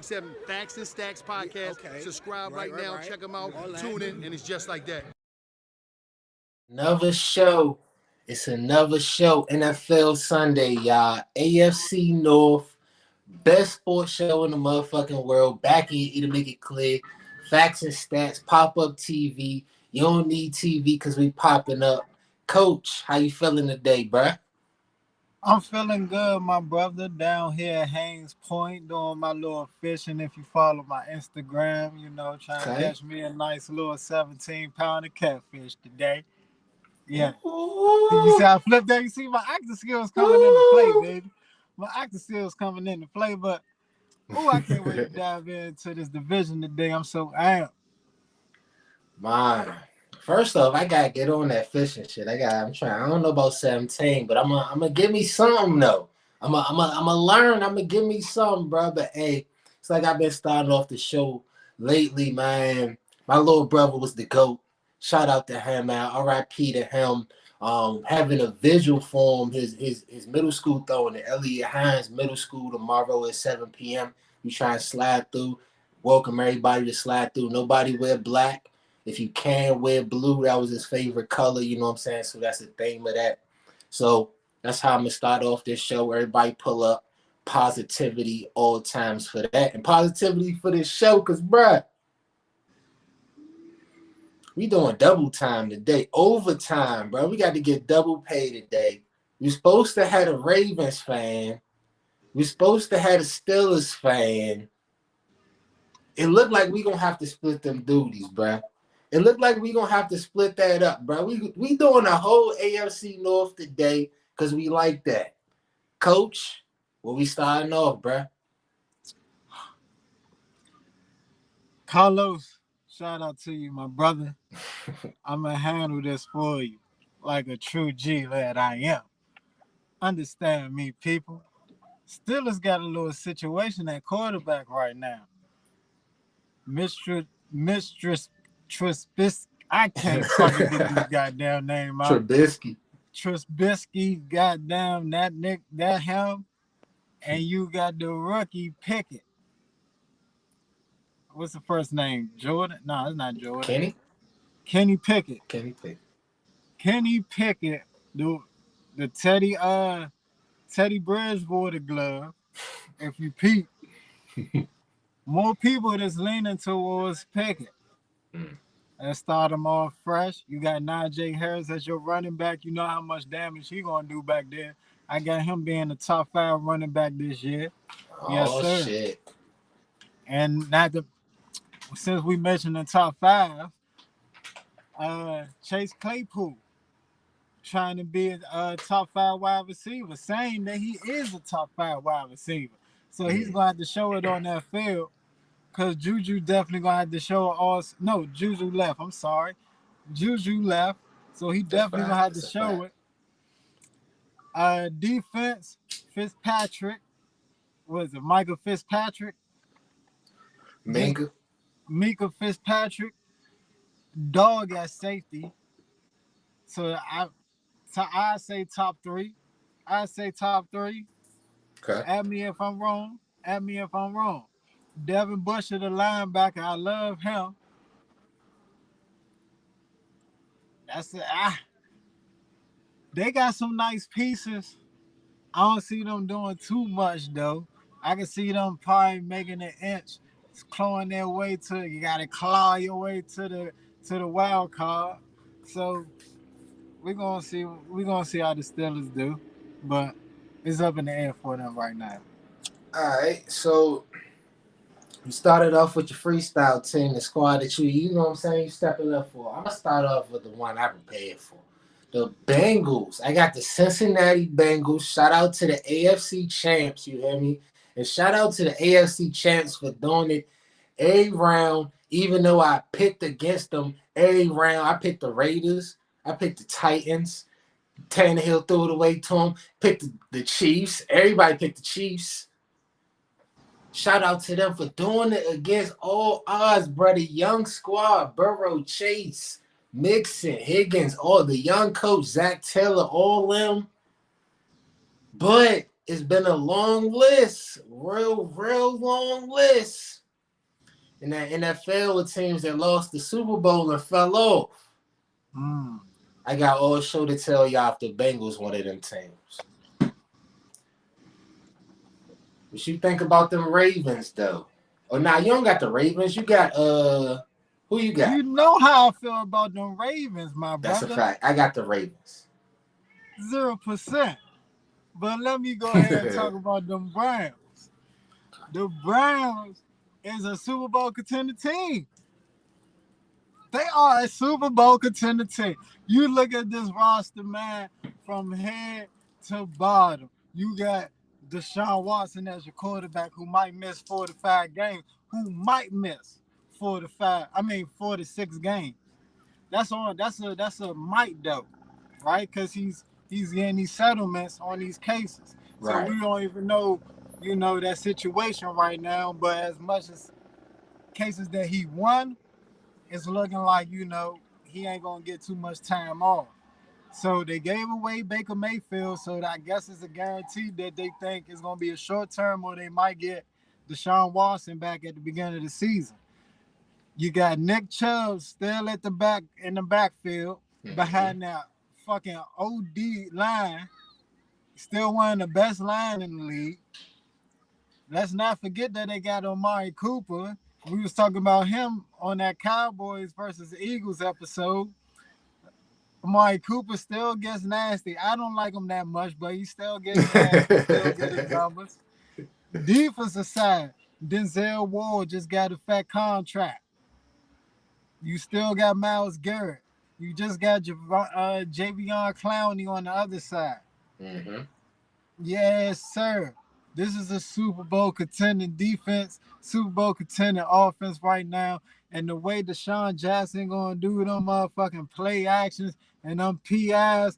7 Facts and Stacks podcast. Okay. Subscribe right now. Right. Check them out. All that. Tune in, and it's just like that. Another show. It's another show. NFL Sunday, y'all. AFC North. Best sports show in the motherfucking world. Back in your ear to make it clear. Facts and Stats. Pop-up TV. You don't need TV because we popping up. Coach, how you feeling today, bruh? I'm feeling good, my brother, down here at Haynes Point doing my little fishing. If you follow my Instagram, you know, trying to catch me a nice little 17-pounder catfish today. Yeah. Ooh. You see how I flipped that? You see my acting skills coming into play, baby. My acting skills coming into play, but I can't wait to dive into this division today. I'm so amped. Man, first off, I gotta get on that fishing shit. I'm trying. I don't know about 17, but I'm gonna give me something though. I'm gonna learn. I'm gonna give me something, bro. But hey, it's like I've been starting off the show lately, man. My little brother was the GOAT. Shout out to him, man. R.I.P. to him. Having a visual for him, his middle school throwing the Elliott Hines Middle School tomorrow at 7 p.m. We try and slide through. Welcome everybody to slide through. Nobody wear black. If you can wear blue, that was his favorite color. You know what I'm saying? So that's the theme of that. So that's how I'm gonna start off this show. Everybody pull up. Positivity all times for that, and positivity for this show, cause bruh, we doing double time today, overtime, bro. We got to get double pay today. We supposed to have a Ravens fan. We supposed to have a Steelers fan. It looked like we gonna have to split them duties, bro. It looked like we gonna have to split that up, bro. We doing a whole AFC North today because we like that. Coach, where we starting off, bro? Carlos, shout out to you, my brother. I'm going to handle this for you like a true G that I am. Understand me, people. Steelers got a little situation at quarterback right now. Mistress Trubisky. I can't fucking get this goddamn name out. Trubisky, goddamn that him. And you got the rookie Pickett. What's the first name? Jordan? No, it's not Jordan. Kenny Pickett. Kenny Pickett, the Teddy Bridgewater glove. If you peep, more people that's leaning towards Pickett. Let's start them off fresh. You got Najee Harris as your running back. You know how much damage he gonna do back there. I got him being the top 5 running back this year. Yes, sir. Shit. And since we mentioned the top 5, Chase Claypool trying to be a top 5 wide receiver, saying that he is a top 5 wide receiver. So he's going to have to show it on that field because Juju definitely going to have to show it all. No, Juju left. I'm sorry. Juju left. So he definitely going to have to show it. Defense, Fitzpatrick. What is it? Micah Fitzpatrick? Mika Fitzpatrick. Dog at safety. So I say top 3. I say top 3. Okay. At me if I'm wrong. Devin Bush, the linebacker. I love him. That's it. They got some nice pieces. I don't see them doing too much though. I can see them probably making an inch, clawing their way to. You got to claw your way to the wild card. So we're gonna see how the Steelers do, but it's up in the air for them right now. All right, so you started off with your freestyle team, the squad that you know what I'm saying, you stepping up for. I'm gonna start off with the one I prepared for. The Bengals. I got the Cincinnati Bengals. Shout out to the AFC champs, you hear me? And shout out to the AFC champs for doing it every round, even though I picked against them every round. I picked the Raiders. I picked the Titans. Tannehill threw it away to him. Picked the Chiefs. Everybody picked the Chiefs. Shout out to them for doing it against all odds, brother. Young squad, Burrow, Chase, Mixon, Higgins, all the young coach, Zach Taylor, all them. But it's been a long list, real long list. In that NFL with teams that lost the Super Bowl and fell off. I got all show to tell y'all if the Bengals one of them teams. What you think about them Ravens though? Oh, nah, you don't got the Ravens. You got who you got? You know how I feel about them Ravens, my brother. That's a fact. I got the Ravens. 0%. But let me go ahead and talk about them Browns. The Browns is a Super Bowl contender team. They are a Super Bowl contender team. You look at this roster, man, from head to bottom. You got Deshaun Watson as your quarterback who might miss 4 to 5 games, who might miss 4 to 6 games. That's a might though, right? Because he's getting these settlements on these cases. So we don't even know, that situation right now. But as much as cases that he won, it's looking like, he ain't going to get too much time off. So they gave away Baker Mayfield, so I guess it's a guarantee that they think it's going to be a short term, or they might get Deshaun Watson back at the beginning of the season. You got Nick Chubb still at the back in the backfield behind that fucking OD line. Still one of the best line in the league. Let's not forget that they got Amari Cooper. We was talking about him on that Cowboys versus Eagles episode. Amari Cooper still gets nasty. I don't like him that much, but he still gets nasty. Still get his numbers. Defensive side, Denzel Ward just got a fat contract. You still got Myles Garrett. You just got Javion Clowney on the other side. Yes, sir. This is a Super Bowl contending defense, Super Bowl contending offense right now. And the way Deshaun Jackson gonna do them motherfucking play actions and them PIs,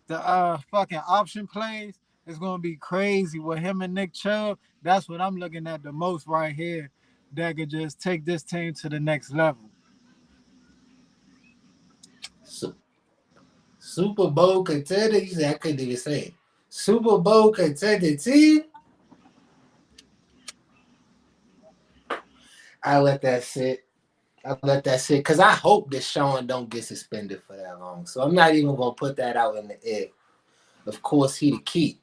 the fucking option plays is gonna be crazy with him and Nick Chubb. That's what I'm looking at the most right here. That could just take this team to the next level. Super Bowl contender? You said I couldn't even say it. Super Bowl contender team? I let that sit. Because I hope that Sean don't get suspended for that long. So I'm not even going to put that out in the air. Of course, he the key.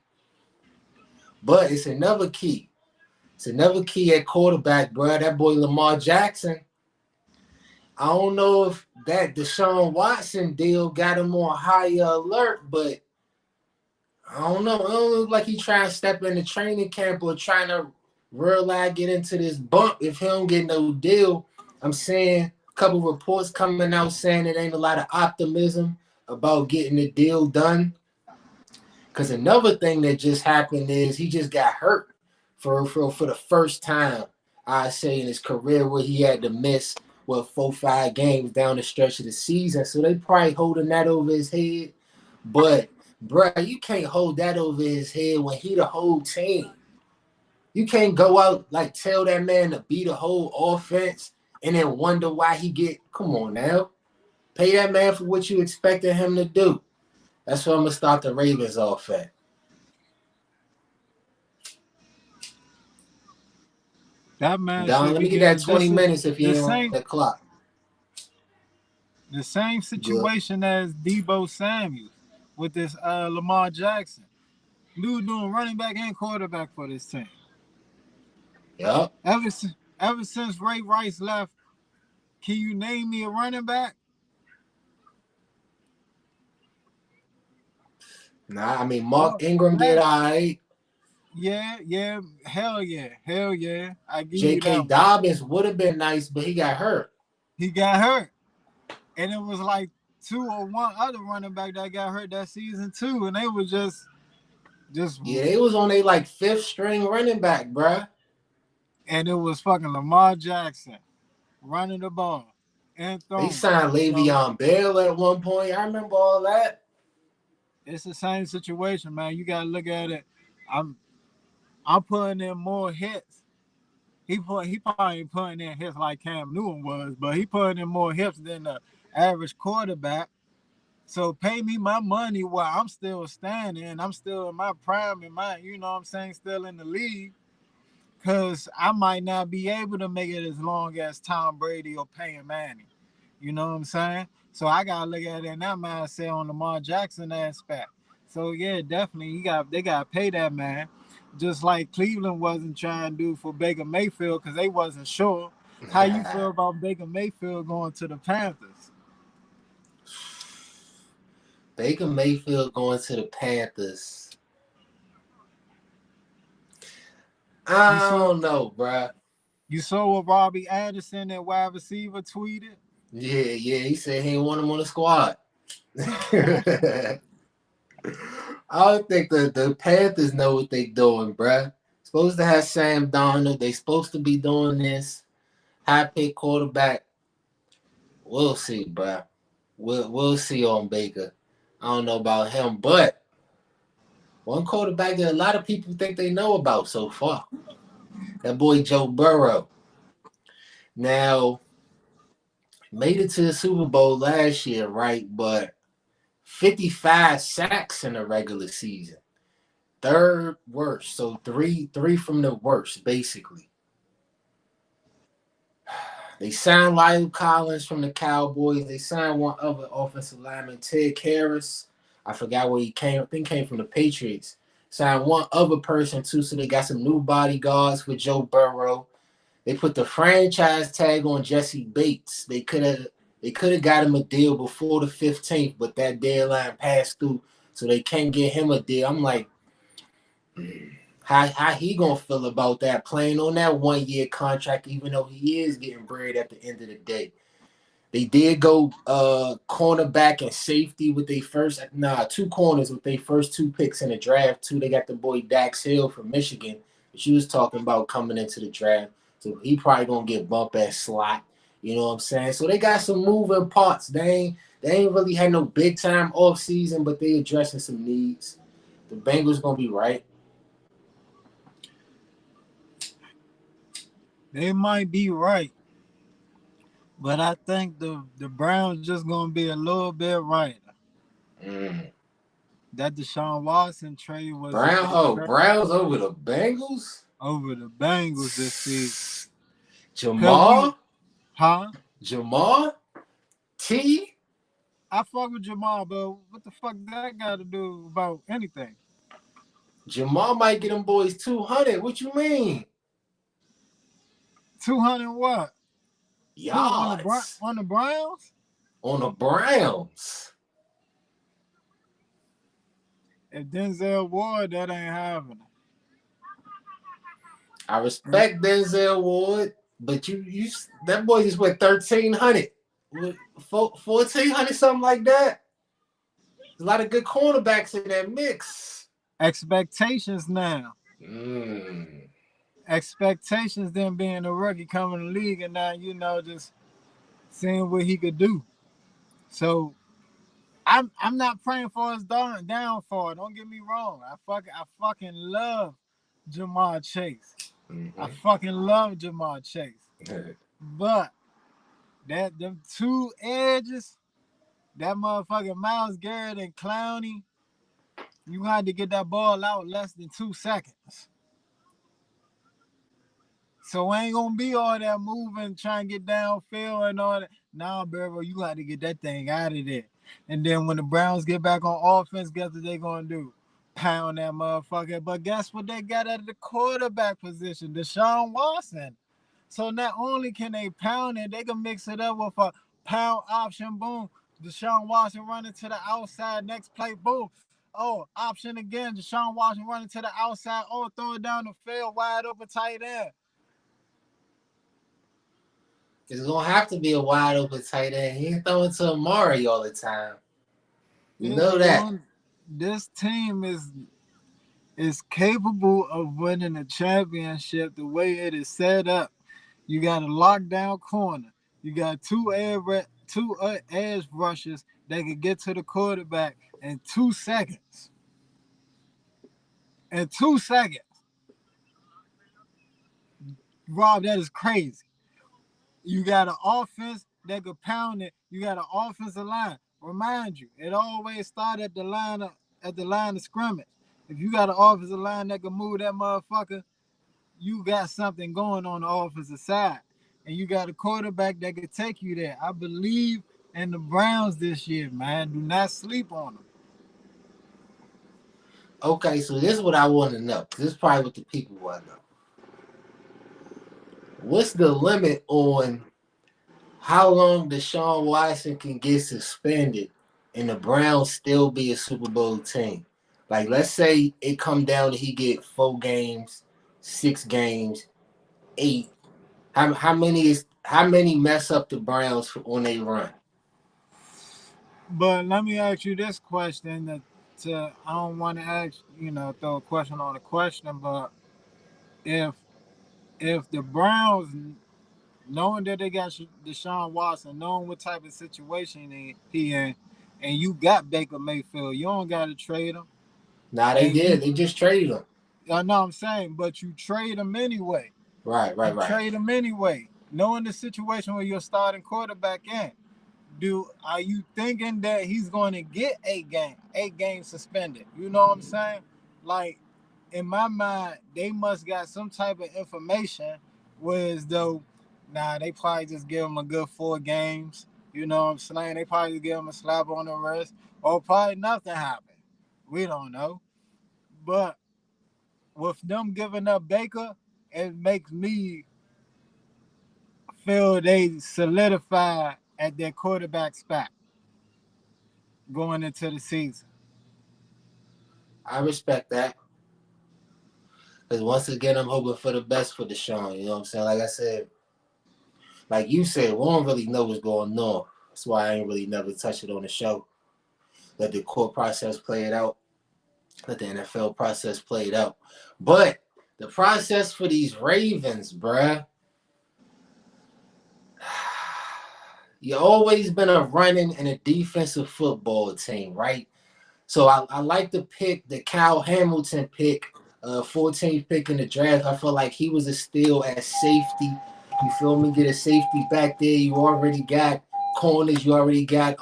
But it's another key. It's another key at quarterback, bro. That boy Lamar Jackson. I don't know if that Deshaun Watson deal got him on higher alert, but I don't know. It don't look like he trying to step into training camp or trying to realize get into this bump if he don't get no deal. I'm seeing a couple reports coming out saying it ain't a lot of optimism about getting the deal done. Because another thing that just happened is he just got hurt for the first time, I say, in his career, where he had to miss 4-5 games down the stretch of the season. So they probably holding that over his head. But, bro, you can't hold that over his head when he the whole team. You can't go out, tell that man to be the whole offense and then wonder why he get, come on now. Pay that man for what you expected him to do. That's what I'm going to start the Ravens off at. That man. Don, let me get that 20 minutes if you ain't on the clock. The same situation as Deebo Samuel with this Lamar Jackson. Dude doing running back and quarterback for this team. Yep. Ever since Ray Rice left, can you name me a running back? Nah, I mean, Mark Ingram did all right. Yeah, hell yeah. I give J.K. you that Dobbins would have been nice, but he got hurt. And it was like 2 or 1 other running back that got hurt that season too, and they was just yeah, they was on their 5th string running back, bruh. And it was fucking Lamar Jackson running the ball and throwing. They signed Le'Veon Bell at one point. I remember all that. It's the same situation, man. You gotta look at it. I'm putting in more hits. He probably ain't putting in hits like Cam Newton was, but he putting in more hits than the average quarterback. So pay me my money while I'm still standing and I'm still in my prime and my, you know what I'm saying, still in the league. Cause I might not be able to make it as long as Tom Brady or Peyton Manning. You know what I'm saying? So I gotta look at it in that mindset on Lamar Jackson aspect. So yeah, definitely they gotta pay that man. Just like Cleveland wasn't trying to do for Baker Mayfield because they wasn't sure. How you feel about Baker Mayfield going to the Panthers? Baker Mayfield going to the Panthers. I don't know, bruh. You saw what Robbie Anderson, that wide receiver, tweeted? Yeah, he said he didn't want him on the squad. I don't think the Panthers know what they doing, bruh. Supposed to have Sam Darnold. They supposed to be doing this. High pick quarterback. We'll see, bruh. We'll see on Baker. I don't know about him, but one quarterback that a lot of people think they know about so far. That boy Joe Burrow. Now, made it to the Super Bowl last year, right? But 55 sacks in the regular season. Third worst. So three from the worst, basically. They signed Lyle Collins from the Cowboys. They signed one other offensive lineman, Ted Karras. I forgot where he came. I think he came from the Patriots. Signed one other person too, so they got some new bodyguards for Joe Burrow. They put the franchise tag on Jesse Bates. They could have got him a deal before the 15th, but that deadline passed through, so they can't get him a deal. I'm like, how he gonna feel about that, playing on that 1 year contract, even though he is getting bread at the end of the day. They did go cornerback and safety with two corners with their first two picks in the draft too. They got the boy Dax Hill from Michigan, which she was talking about coming into the draft. So he probably gonna get bumped at slot. You know what I'm saying? So they got some moving parts. They ain't really had no big time off season, but they addressing some needs. The Bengals gonna be right. They might be right. But I think the Browns just gonna be a little bit right. That Deshaun Watson trade was Browns over the Bengals? Over the Bengals this season. Jamal? Jamal? T? I fuck with Jamal, but what the fuck that got to do about anything? Jamal might get them boys 200. What you mean? 200 what? Yards. On the Browns? On the Browns. If Denzel Ward, that ain't happening. I respect Denzel Ward, but you that boy just went 1,300. 1,400, something like that. There's a lot of good cornerbacks in that mix. Expectations now. Expectations then being a rookie coming in the league and now, just seeing what he could do. So I'm not praying for his downfall. Don't get me wrong. I fucking love Jamar Chase. I fucking love Jamar Chase. But them two edges, that motherfucking Myles Garrett and Clowney, you had to get that ball out less than 2 seconds. So ain't gonna be all that moving, trying to get downfield and all that. Nah, bro, you got to get that thing out of there. And then when the Browns get back on offense, guess what they gonna do? Pound that motherfucker. But guess what they got at the quarterback position? Deshaun Watson. So not only can they pound it, they can mix it up with a pound option, boom. Deshaun Watson running to the outside, next play, boom. Oh, option again. Deshaun Watson running to the outside. Oh, throw it down the field, wide open, tight end. It's gonna have to be a wide open tight end. He ain't throwing to Amari all the time. You know that. This team is capable of winning a championship the way it is set up. You got a lockdown corner. You got two edge rushers that can get to the quarterback in 2 seconds. In 2 seconds. Rob, that is crazy. You got an offense that could pound it. You got an offensive line. remind you, it always started at the line of scrimmage. If you got an offensive line that can move that motherfucker, you got something going on the offensive side. And you got a quarterback that could take you there. I believe in the Browns this year, man. Do not sleep on them. Okay, so this is what I want to know. This is probably what the people want to know. What's the limit on how long Deshaun Watson can get suspended and the Browns still be a Super Bowl team? Like, let's say it come down to he get 4 games, 6 games, 8. How many mess up the Browns on their run? But let me ask you this question. I don't want to ask, throw a question on a question, but if the Browns, knowing that they got Deshaun Watson, knowing what type of situation he in, and you got Baker Mayfield, you don't got to trade him. Nah, they did. They just traded him. I know I'm saying, but you trade him anyway. Right. Trade him anyway, knowing the situation where you're starting quarterback in. Are you thinking that he's going to get 8 games suspended? You know what I'm saying? Like, in my mind, they must got some type of information, whereas though, they probably just give him a good 4 games. You know what I'm saying? They probably give him a slap on the wrist, or probably nothing happened. We don't know. But with them giving up Baker, it makes me feel they solidify at their quarterback spot going into the season. I respect that. Because once again, I'm hoping for the best for Deshaun. You know what I'm saying? Like I said, like you said, we don't really know what's going on. That's why I ain't really never touched it on the show. Let the court process play it out. Let the NFL process play it out. But the process for these Ravens, bruh, you always been a running and a defensive football team, right? So I like to pick the Kyle Hamilton pick, 14th pick in the draft. I feel like he was a steal at safety. You feel me? Get a safety back there. You already got corners. You already got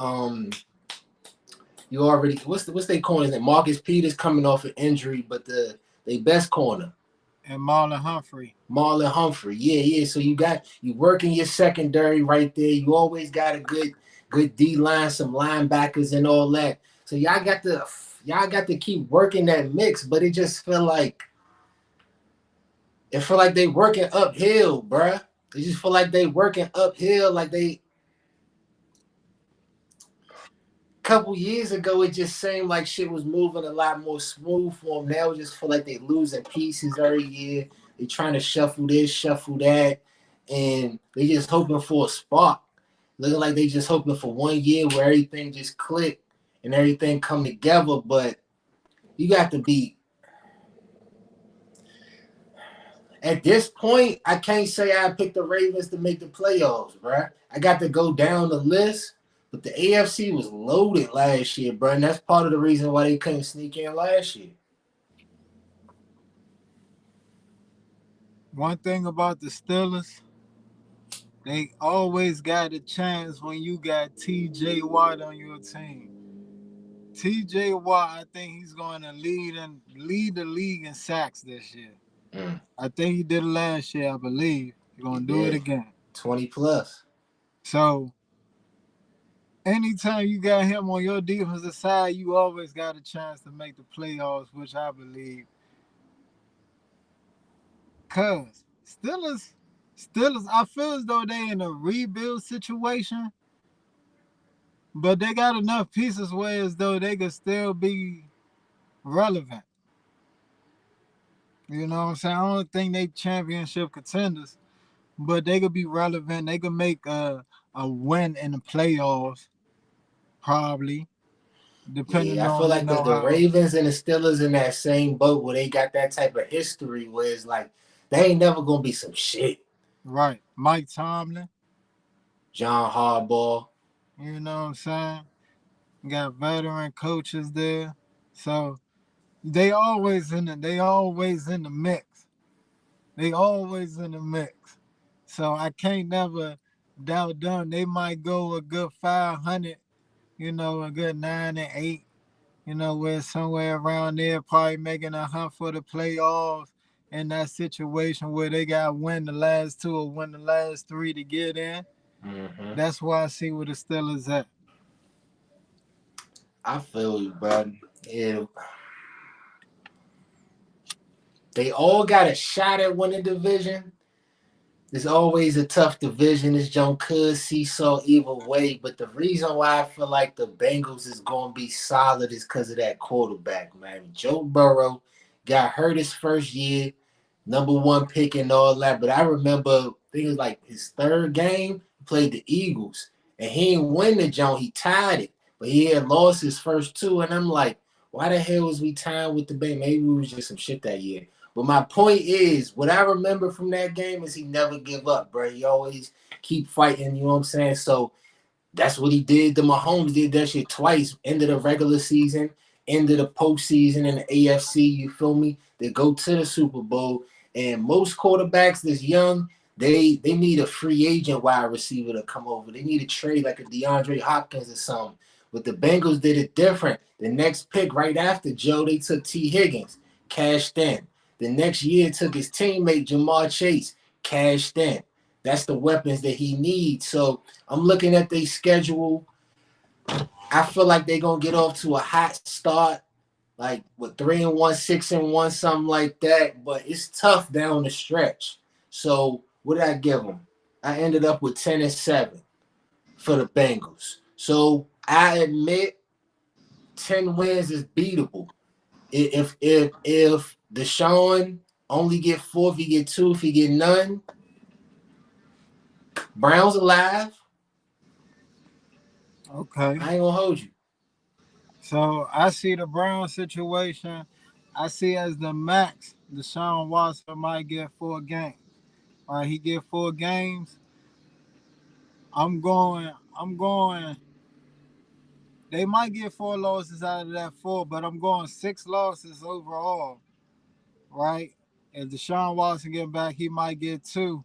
what's their corners name? Marcus Peters coming off an injury, but they best corner. And Marlon Humphrey. Yeah. So you working your secondary right there. You always got a good D line, some linebackers and all that. So y'all got to keep working that mix, but it just feel like they working uphill, bruh. It just feel like they working uphill, like they. Couple years ago, it just seemed like shit was moving a lot more smooth for them. Now it just feel like they losing pieces every year. They trying to shuffle this, shuffle that, and they just hoping for a spark. Looking like they just hoping for 1 year where everything just click and everything come together. But you got to be. At this point, I can't say I picked the Ravens to make the playoffs, bruh. I got to go down the list. But the AFC was loaded last year, bro, and that's part of the reason why they couldn't sneak in last year. One thing about the Steelers, they always got a chance when you got T.J. Watt on your team. T.J. Watt, I think he's going to lead the league in sacks this year. I think he did it last year, I believe. He's going to do it again. 20 plus. So, anytime you got him on your defensive side, you always got a chance to make the playoffs, which I believe. Cause Steelers, I feel as though they in a rebuild situation, but they got enough pieces where as though they could still be relevant. You know what I'm saying? I don't think they championship contenders, but they could be relevant. They could make a win in the playoffs. Probably, depending on. I feel like the Ravens and the Steelers in that same boat where they got that type of history where it's like they ain't never gonna be some shit. Right, Mike Tomlin, John Harbaugh. You know what I'm saying? Got veteran coaches there, so they always in the mix. They always in the mix. So I can't never doubt them. They might go a good 500 you know, a good 9-8. You know, we're somewhere around there, probably making a hunt for the playoffs in that situation where they got to win the last two or win the last three to get in. Mm-hmm. That's why I see where the Steelers at. I feel you, bro. Yeah. They all got a shot at winning division. It's always a tough division. This junk could seesaw either way, but the reason why I feel like the Bengals is going to be solid is because of that quarterback, man. Joe Burrow got hurt his first year, #1 pick and all that, but I remember, I think it was like his third game, he played the Eagles, and he didn't win the junk. He tied it, but he had lost his first two, and I'm like, why the hell was we tying with the Bengals? Maybe it was just some shit that year. But my point is, what I remember from that game is he never give up, bro. He always keep fighting, you know what I'm saying? So that's what he did. The Mahomes did that shit twice. End of the regular season, end of the postseason in the AFC, you feel me? They go to the Super Bowl. And most quarterbacks that's young, they need a free agent wide receiver to come over. They need a trade like a DeAndre Hopkins or something. But the Bengals did it different. The next pick right after Joe, they took T. Higgins, cashed in. The next year took his teammate Jamar Chase, cashed in. That's the weapons that he needs. So I'm looking at their schedule. I feel like they're gonna get off to a hot start, like with 3-1, 6-1, something like that. But it's tough down the stretch. So what did I give them? I ended up with 10-7 for the Bengals. So I admit 10 wins is beatable. If Deshaun only get 4, if he get 2, if he get none, Browns alive. Okay. I ain't gonna hold you. So I see the Browns situation. I see as the max, Deshaun Watson might get 4 games. All right, he get 4 games. I'm going. They might get 4 losses out of that 4, but I'm going 6 losses overall. Right? If Deshaun Watson get back, he might get 2.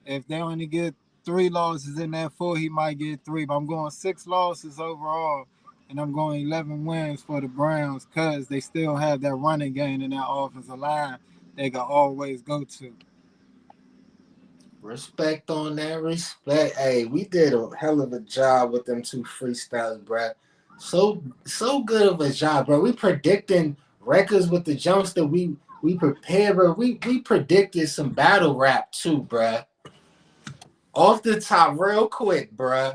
If they only get 3 losses in that 4, he might get 3. But I'm going 6 losses overall, and I'm going 11 wins for the Browns because they still have that running game in that offensive line they can always go to. Respect on that. Respect. Hey, we did a hell of a job with them 2 freestyles, bro. So good of a job, bro. We predicting records with the jumps that we prepared, bro. We predicted some battle rap too, bro. Off the top, real quick, bro.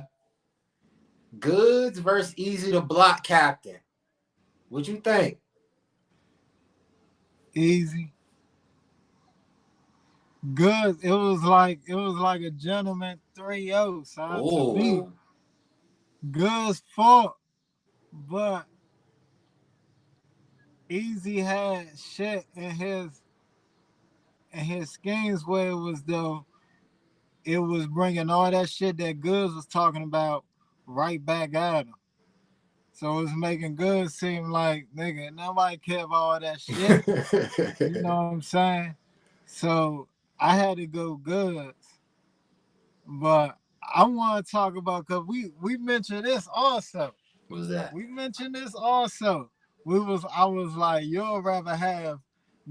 Goods versus Easy to Block Captain. What you think? Easy. Good. It was like a gentleman 3-0, son. To me, Good's fault, but Easy had shit in his schemes where it was though it was bringing all that shit that Goods was talking about right back at him. So it was making Goods seem like, nigga, nobody care about all that shit. You know what I'm saying? So I had to go Goods. But I want to talk about, because we mentioned this also. What was that? We mentioned this also. I was like, you'll rather have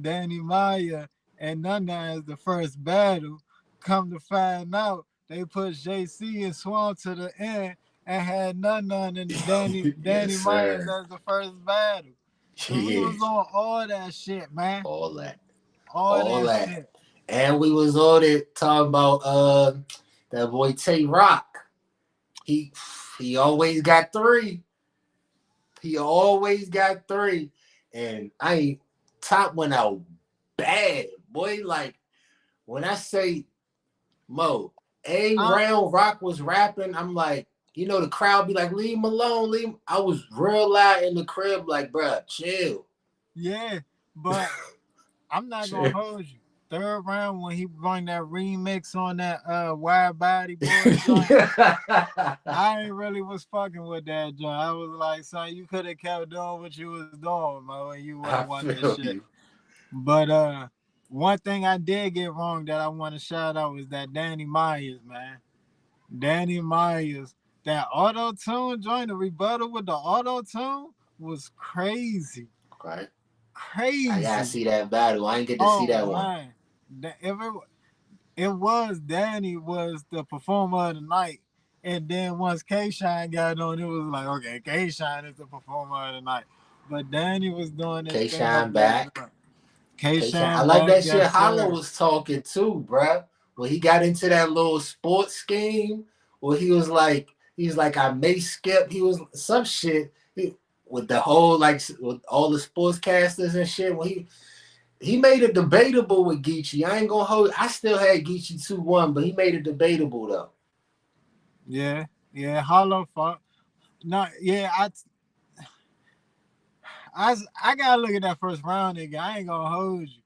Danny Meyer and Nana as the first battle. Come to find out, they put JC and Swan to the end and had Nana and Danny Yes, Myers as the first battle. So we was on all that shit, man. All that. All that shit. And we was on it talking about that boy Tay Rock. He always got 3. He always got 3. And Top went out bad, boy. Like when I say Mo, round Rock was rapping, I'm like, you know, the crowd be like, leave him alone, leave him. I was real loud in the crib, like, bruh, chill. Yeah, but I'm not gonna hold you. 3rd round when he brought that remix on that Wide Body Boy joint, I ain't really was fucking with that joint. I was like, son, you could have kept doing what you was doing, man, when you wouldn't want this shit. But one thing I did get wrong that I want to shout out is that Danny Myers, man. Danny Myers That auto-tune joint, the rebuttal with the auto-tune was crazy. Right. Crazy. I gotta see that battle. I ain't get to see that one. Man. It was Danny was the performer of the night. And then once K-Shine got on, it was like, okay, K-Shine is the performer of the night. But Danny was doing this K-Shine back. K-Shine I like that shit. Yes, Hollow was talking too, bruh. When he got into that little sports scheme, where he's like, I may skip. He was some shit with the whole with all the sportscasters and shit. When he made it debatable with Geechee. I ain't gonna hold. I still had Geechee 2-1, but he made it debatable though. Yeah, Hollow fought. No, yeah, I gotta look at that first round, nigga. I ain't gonna hold you.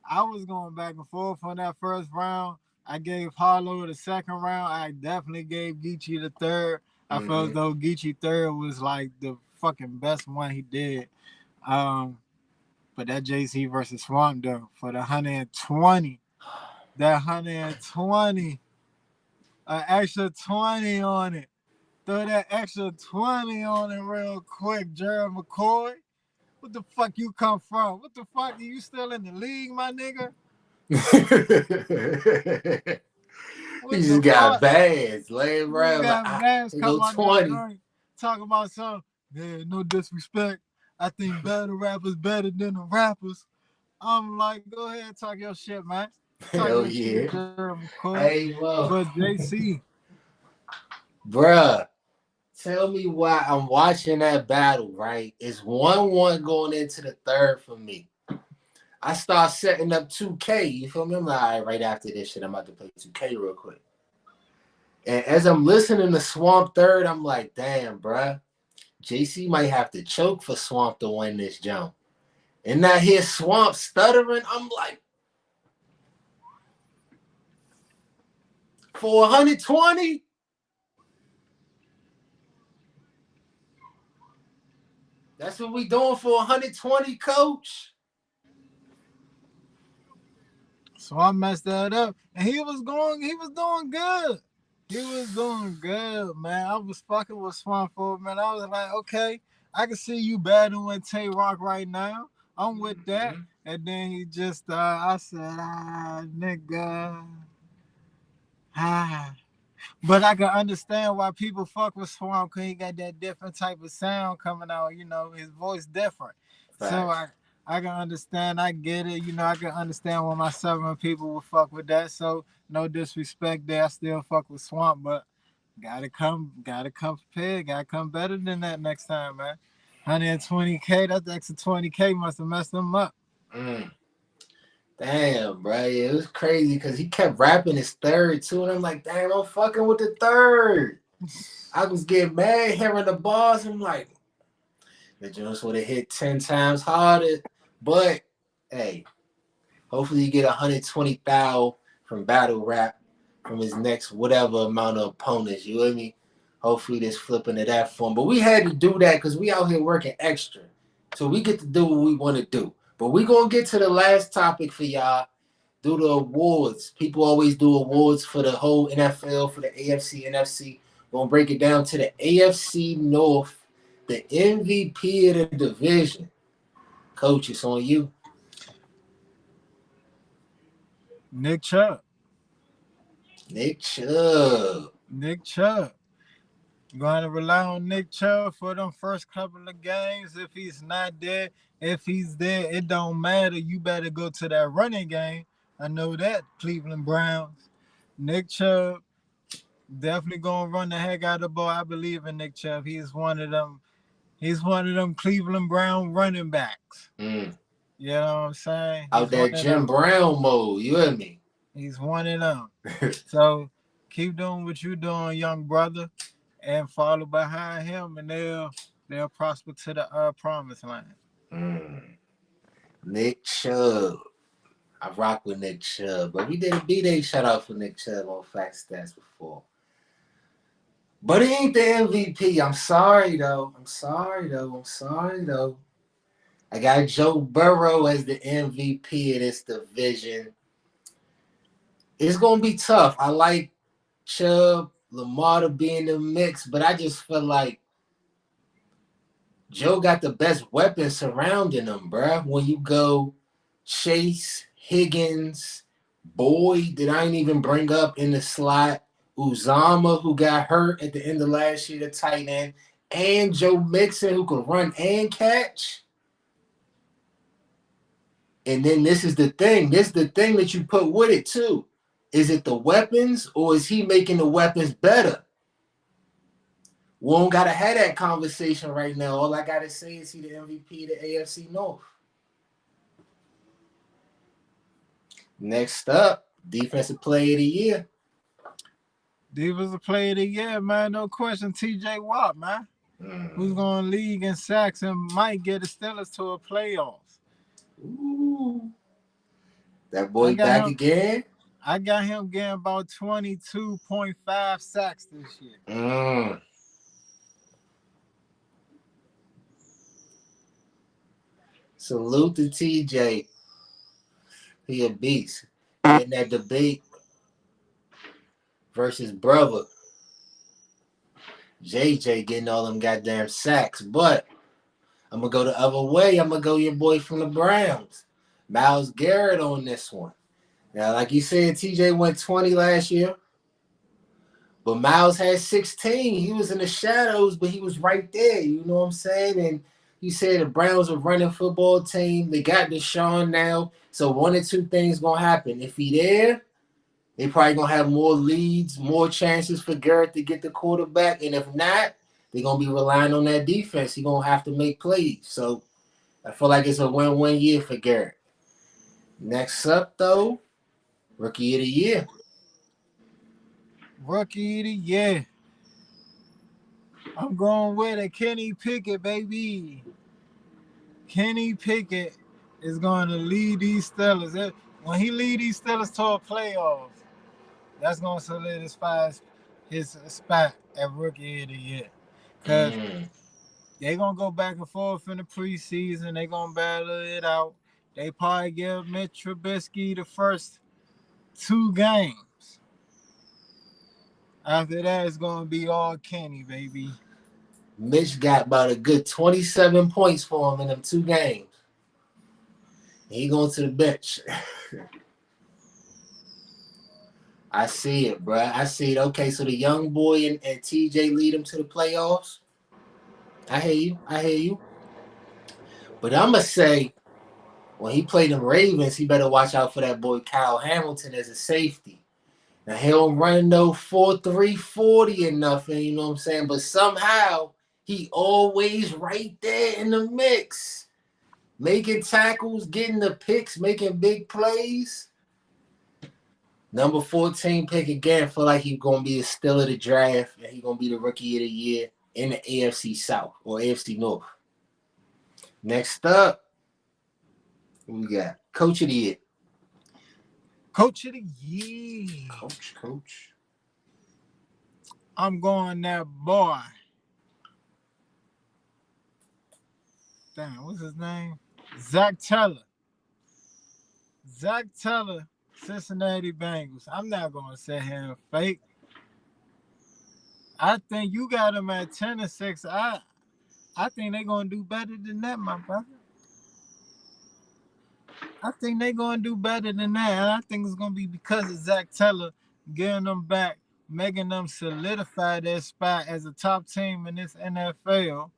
I was going back and forth on that first round. I gave Hollow the second round. I definitely gave Geechee the third. I felt as though Geechee third was like the fucking best one he did. But that JC versus Swamp though for the 120, that 120, an extra 20 on it. Throw that extra 20 on it real quick, Gerald McCoy. What the fuck you come from? What the fuck? Are you still in the league, my nigga? He just got bands laying around. Got bands come on 20. Talking about something. Yeah, no disrespect. I think battle rappers better than the rappers. I'm like, go ahead, talk your shit, man. Hell yeah. Hey, whoa. But JC. Bruh. Tell me why I'm watching that battle, right? It's 1-1 going into the third for me. I start setting up 2K. You feel me? I'm like, all right, right after this shit, I'm about to play 2K real quick. And as I'm listening to Swamp third, I'm like, damn, bruh. JC might have to choke for Swamp to win this jump. And I hear Swamp stuttering. I'm like, for 120? That's what we doing for 120, coach? So I messed that up. And he was doing good. He was doing good, man. I was fucking with Swamp for a minute. I was like, okay, I can see you battling Tay Rock right now. I'm with that. And then he just, I said, nigga. But I can understand why people fuck with Swamp because he got that different type of sound coming out. You know, his voice different. Facts. So I can understand. I get it. You know, I can understand why my Southern people would fuck with that. So no disrespect there. I still fuck with Swamp, but gotta come prepared. Gotta come better than that next time, man. 120K, that extra 20K must have messed him up. Damn, bro. Yeah, it was crazy because he kept rapping his third too. And I'm like, damn, I'm fucking with the third. I was getting mad hearing the bars. I'm like, the Jones would have hit 10 times harder. But hey, hopefully you get 120,000 from battle rap from his next whatever amount of opponents. You with me? Hopefully this flipping to that form. But we had to do that because we out here working extra. So we get to do what we want to do. But we're going to get to the last topic for y'all. Do the awards. People always do awards for the whole NFL, for the AFC, NFC. We're going to break it down to the AFC North, the MVP of the division. Coach, it's on you. Nick Chubb. Going to rely on Nick Chubb for them first couple of games. If he's not there, if he's there, it don't matter. You better go to that running game. I know that, Cleveland Browns. Nick Chubb definitely going to run the heck out of the ball. I believe in Nick Chubb. He's one of them Cleveland Brown running backs. You know what I'm saying? Out there Jim Brown mode. You hear me? He's one of them. So keep doing what you're doing, young brother, and follow behind him, and they'll prosper to the promised land. Nick Chubb. I rock with Nick Chubb, but we did a B-Day shout out for Nick Chubb on Fact Stats before. But he ain't the MVP. I'm sorry though. I got Joe Burrow as the MVP of this division. It's gonna be tough. I like Chubb. Lamar to be in the mix, but I just feel like Joe got the best weapons surrounding him, bruh. When you go Chase, Higgins, Boyd, that I ain't even bring up in the slot, Uzama, who got hurt at the end of last year, the tight end, and Joe Mixon, who can run and catch. And then this is the thing. This is the thing that you put with it, too. Is it the weapons, or is he making the weapons better? We don't got to have that conversation right now. All I got to say is he the MVP of the AFC North. Next up, Defensive Player of the Year. Defensive Player of the Year, man. No question. TJ Watt, man. Who's going to lead in sacks and might get the Steelers to a playoffs. Ooh. That boy back again? I got him getting about 22.5 sacks this year. Salute to TJ. He a beast. In that debate versus brother JJ getting all them goddamn sacks. But I'm going to go the other way. I'm going to go your boy from the Browns. Myles Garrett on this one. Now, like you said, TJ went 20 last year. But Myles had 16. He was in the shadows, but he was right there. You know what I'm saying? And you said the Browns are running football team. They got Deshaun now. So one or two things going to happen. If he there, they probably going to have more leads, more chances for Garrett to get the quarterback. And if not, they're going to be relying on that defense. He's going to have to make plays. So I feel like it's a win-win year for Garrett. Next up, though, Rookie of the Year. Rookie of the Year. I'm going with it. Kenny Pickett, baby. Kenny Pickett is going to lead these Steelers. When he lead these Steelers to a playoff, that's going to solidify his spot at Rookie of the Year. Because they're going to go back and forth in the preseason. They're going to battle it out. They probably give Mitch Trubisky the first 2 games. After that, it's going to be all Kenny, baby. Mitch got about a good 27 points for him in them 2 games. He going to the bench. I see it, bro. I see it. Okay, so the young boy and TJ lead him to the playoffs. I hear you. But I'm going to say, when he played them Ravens, he better watch out for that boy Kyle Hamilton as a safety. Now, he don't run no 4.3 40 or nothing, you know what I'm saying? But somehow, he always right there in the mix. Making tackles, getting the picks, making big plays. Number 14 pick again, feel like he's going to be a steal of the draft, and he's going to be the Rookie of the Year in the AFC South or AFC North. Next up, we got Coach of the Year. Coach of the Year. Coach. I'm going that boy. Damn, what's his name? Zach Taylor. Zach Taylor, Cincinnati Bengals. I'm not going to sit here and fake. I think you got them at 10-6. I think they're going to do better than that, my brother. I think they're going to do better than that. And I think it's going to be because of Zach Taylor getting them back, making them solidify their spot as a top team in this NFL.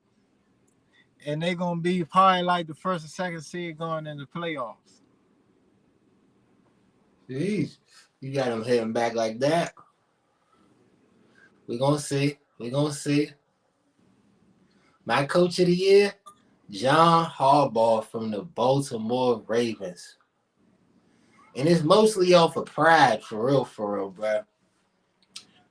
And they're going to be probably like the first or second seed going in the playoffs. Jeez, you got them hitting back like that. We're going to see. My Coach of the Year, John Harbaugh from the Baltimore Ravens. And it's mostly off of pride, for real, bro.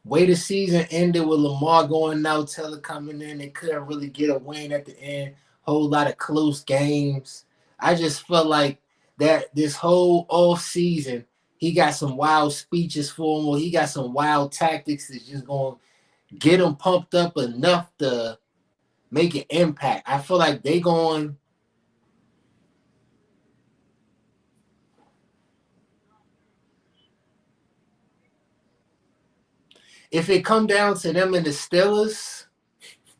Way the season ended with Lamar going out, Taylor coming in. They couldn't really get a win at the end. Whole lot of close games. I just felt like that this whole off season, he got some wild speeches for him, or he got some wild tactics that's just going to get him pumped up enough to make an impact. I feel like they going If it come down to them and the Steelers,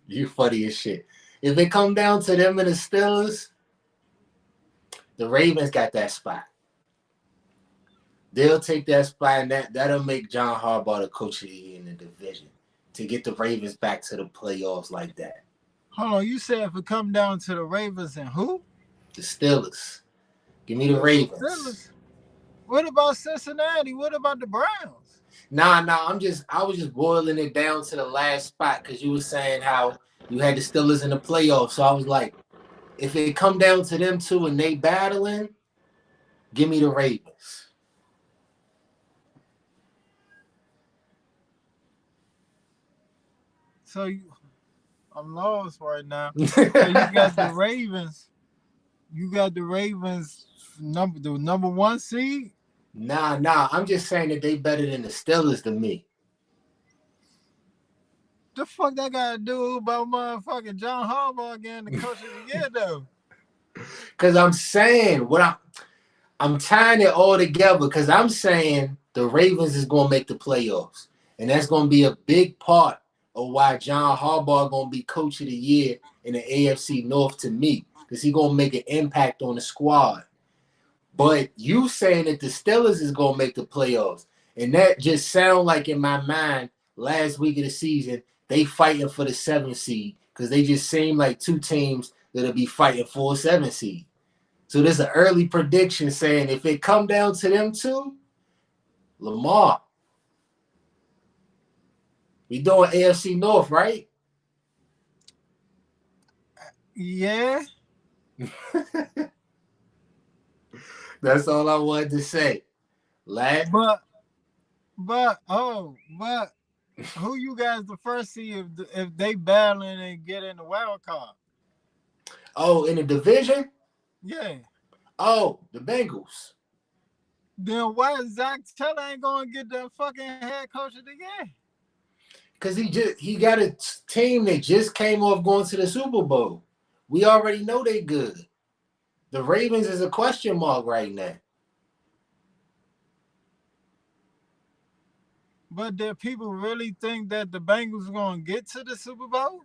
you funny as shit. If it come down to them and the Steelers, the Ravens got that spot. They'll take that spot, and that'll make John Harbaugh the coach of the year in the division to get the Ravens back to the playoffs like that. Hold on, you said if it come down to the Ravens and who? The Steelers. Give me the Ravens. Steelers. What about Cincinnati? What about the Browns? Nah. I was just boiling it down to the last spot because you were saying how you had the Steelers in the playoffs. So I was like, if it come down to them two and they battling, give me the Ravens. So I'm lost right now. So you got the Ravens. You got the Ravens the number 1 seed? Nah. I'm just saying that they better than the Steelers to me. The fuck that got to do about motherfucking John Harbaugh getting the coach of the year though? Because I'm saying I'm tying it all together because I'm saying the Ravens is going to make the playoffs. And that's going to be a big part of why John Harbaugh going to be coach of the year in the AFC North to me. Because he's going to make an impact on the squad. But you saying that the Steelers is going to make the playoffs. And that just sound like in my mind last week of the season, they fighting for the 7th seed. Because they just seem like two teams that'll be fighting for a 7th seed. So there's an early prediction saying if it come down to them two, Lamar. We doing AFC North, right? Yeah. That's all I wanted to say. But who you guys the first seed if they battling and get in the wild card? Oh, in the division? Yeah. Oh, the Bengals. Then why Zach Taylor ain't gonna get the fucking head coach of the year? Because he got a team that just came off going to the Super Bowl. We already know they good. The Ravens is a question mark right now. But do people really think that the Bengals are gonna get to the Super Bowl?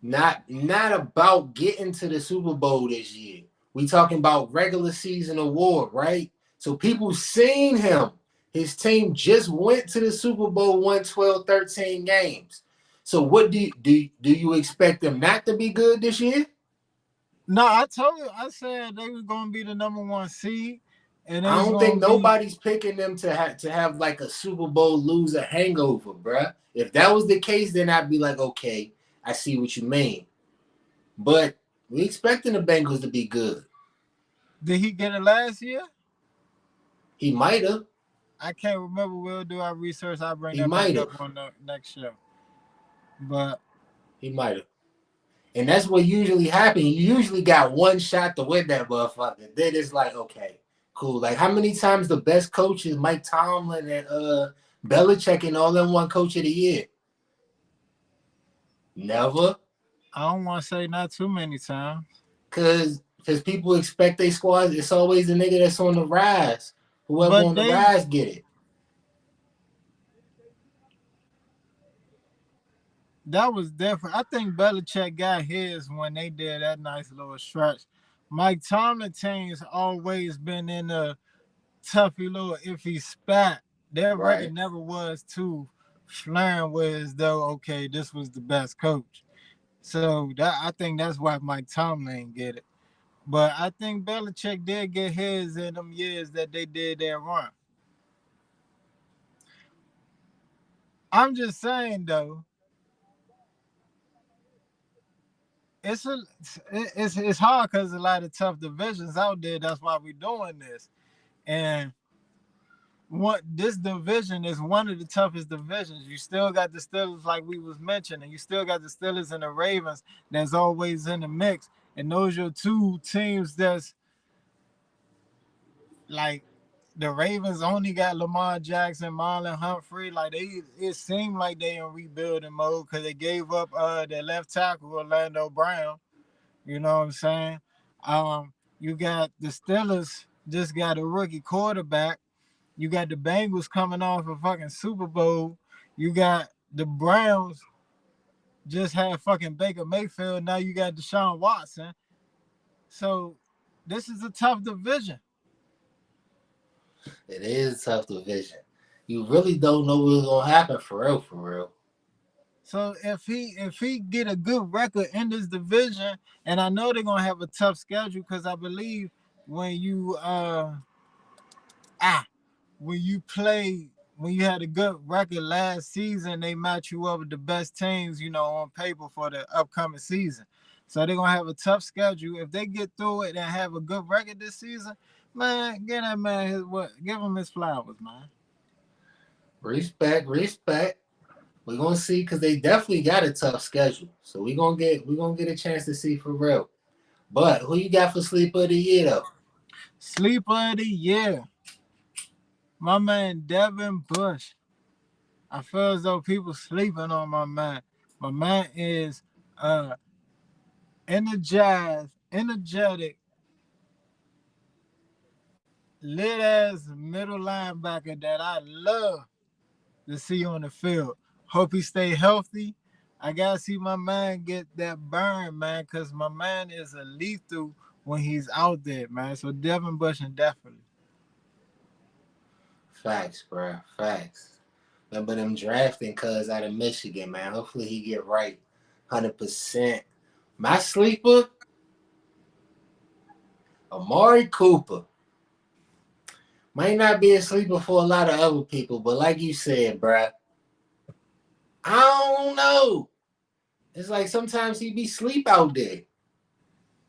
Not about getting to the Super Bowl this year. We talking about regular season award, right? So people seen him. His team just went to the Super Bowl, won 12, 13 games. So what do you expect them not to be good this year? No, I said they was gonna be the number 1 seed. And I don't think nobody's picking them to have like a Super Bowl loser hangover, bruh. If that was the case, then I'd be like, okay, I see what you mean. But we expecting the Bengals to be good. Did he get it last year? He might have. I can't remember. We'll do our research. I'll bring that back up on the next show. But he might have. And that's what usually happens. You usually got one shot to win that motherfucker. Then it's like, okay, cool. Like how many times the best coaches, Mike Tomlin and Belichick and all them won coach of the year? Never. I don't want to say not too many times. Because people expect their squads. It's always the nigga that's on the rise. Whoever on the rise get it. That was different. I think Belichick got his when they did that nice little stretch. Mike Tomlin team's always been in a toughy little iffy spot. Their record never was too flaring with as though, okay, this was the best coach. So I think that's why Mike Tomlin didn't get it. But I think Belichick did get his in them years that they did their run. I'm just saying, though, it's hard because there's a lot of tough divisions out there. That's why we're doing this. And this division is one of the toughest divisions. You still got the Steelers, like we was mentioning. You still got the Steelers and the Ravens that's always in the mix. And those are two teams that's like the Ravens only got Lamar Jackson, Marlon Humphrey. Like it seemed like they in rebuilding mode because they gave up their left tackle, Orlando Brown. You know what I'm saying? You got the Steelers just got a rookie quarterback. You got the Bengals coming off a fucking Super Bowl. You got the Browns just had fucking Baker Mayfield. Now you got Deshaun Watson. So this is a tough division. It is a tough division. You really don't know what's gonna happen for real. So if he get a good record in this division, and I know they're gonna have a tough schedule because I believe when you when you had a good record last season, they match you up with the best teams, on paper for the upcoming season. So they're gonna have a tough schedule. If they get through it and have a good record this season, man, give that man give him his flowers, man. Respect. We're gonna see because they definitely got a tough schedule. So we're gonna get a chance to see for real. But who you got for sleeper of the year though? Sleeper of the year. My man Devin Bush. I feel as though people sleeping on my man. My man is energetic, lit ass middle linebacker that I love to see on the field. Hope he stay healthy. I gotta see my man get that burn, man, because my man is a lethal when he's out there, man. So Devin Bush indefinitely. Facts, bro. Facts. Remember them drafting cuz out of Michigan, man. Hopefully he get right 100%. My sleeper, Amari Cooper. Might not be a sleeper for a lot of other people, but like you said, bro, I don't know. It's like sometimes he be sleep out there.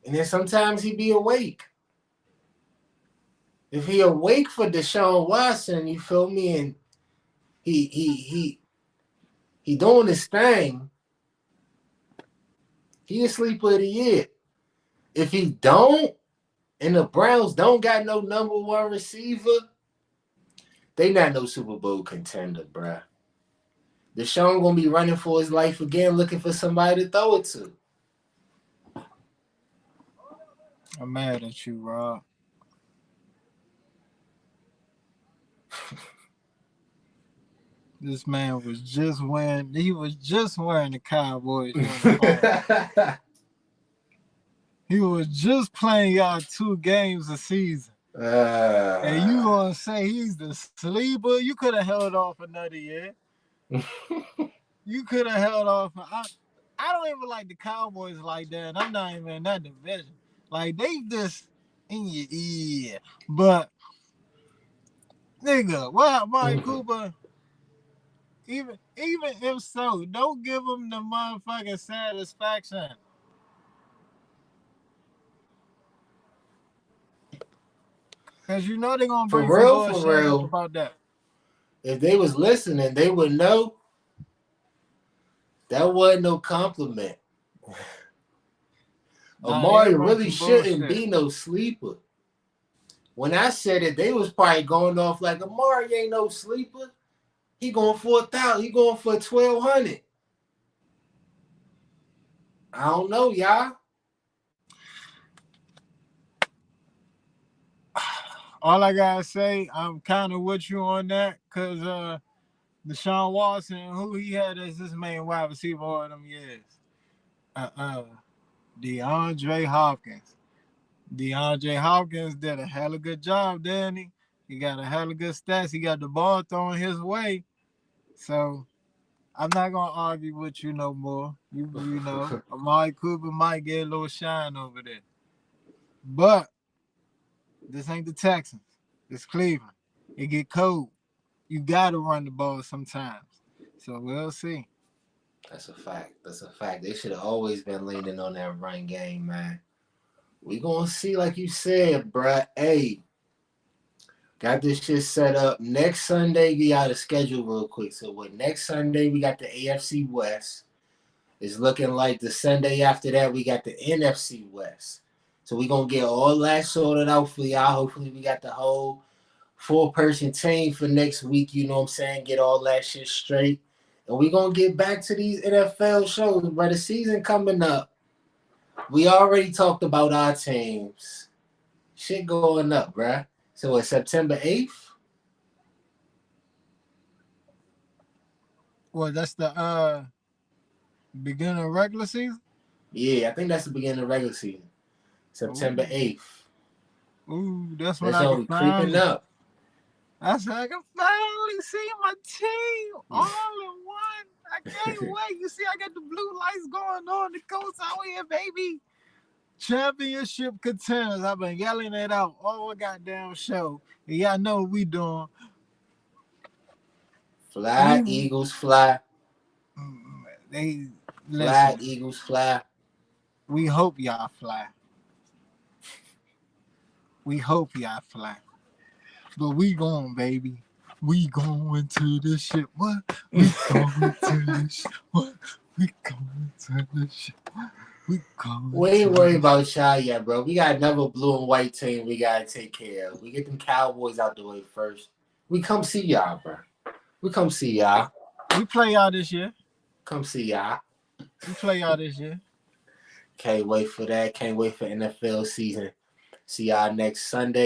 And then sometimes he be awake. If he awake for Deshaun Watson, you feel me, and he doing his thing, he a sleeper of the year. If he don't, and the Browns don't got no number one receiver, they not no Super Bowl contender, bruh. Deshaun gonna be running for his life again, looking for somebody to throw it to. I'm mad at you, Rob. This man was just wearing the Cowboys uniform. He was just playing y'all 2 games a season. And you gonna say he's the sleeper? You could have held off another year. You could have held off. I don't even like the Cowboys like that. And I'm not even in that division. Like, they just in your ear. But, nigga, what Amari Cooper, even if so, don't give him the motherfucking satisfaction. Because you know they're going to bring some bullshit up about that. If they was listening, they would know that wasn't no compliment. Amari really shouldn't be no sleeper. When I said it, they was probably going off like, Amari ain't no sleeper. He going for 1,000. He going for 1,200. I don't know, y'all. All I gotta say, I'm kind of with you on that, because Deshaun Watson, who he had as his main wide receiver all them years, DeAndre Hopkins. DeAndre Hopkins did a hell of a good job, didn't he? He got a hell of good stats. He got the ball thrown his way. So I'm not gonna argue with you no more. You know, Amari Cooper might get a little shine over there, but this ain't the Texans. It's Cleveland. It get cold. You gotta run the ball sometimes. So we'll see. That's a fact. They should have always been leaning on that run game, man. We gonna see, like you said, bruh. Hey, got this shit set up. Next Sunday, we got a schedule real quick. So next Sunday, we got the AFC West. It's looking like the Sunday after that, we got the NFC West. So we gonna get all that sorted out for y'all. Hopefully, we got the whole 4-person team for next week. You know what I'm saying? Get all that shit straight. And we gonna get back to these NFL shows, but the season coming up. We already talked about our teams. Shit going up, bruh. So it's September 8th. Well, that's the beginning of regular season? Yeah, I think that's the beginning of regular season. September 8th. Ooh, that's when That's I can only finally creeping up. I said I can finally see my team all in one. I can't wait. You see, I got the blue lights going on. The coast out here, baby. Championship contenders. I've been yelling it out all goddamn show. And y'all know what we doing. Fly, Eagles, fly. They Fly, listen. Eagles, fly. We hope y'all fly. We hope y'all fly. But we going, baby. We going to the ship. What? We going to the ship. What? We going to the ship. We ain't worried about y'all yet, bro. We got another blue and white team we gotta take care of. We get them Cowboys out the way first. We come see y'all, bro. We come see y'all. We play y'all this year. Come see y'all. We play y'all this year. Can't wait for that. Can't wait for NFL season. See y'all next Sunday.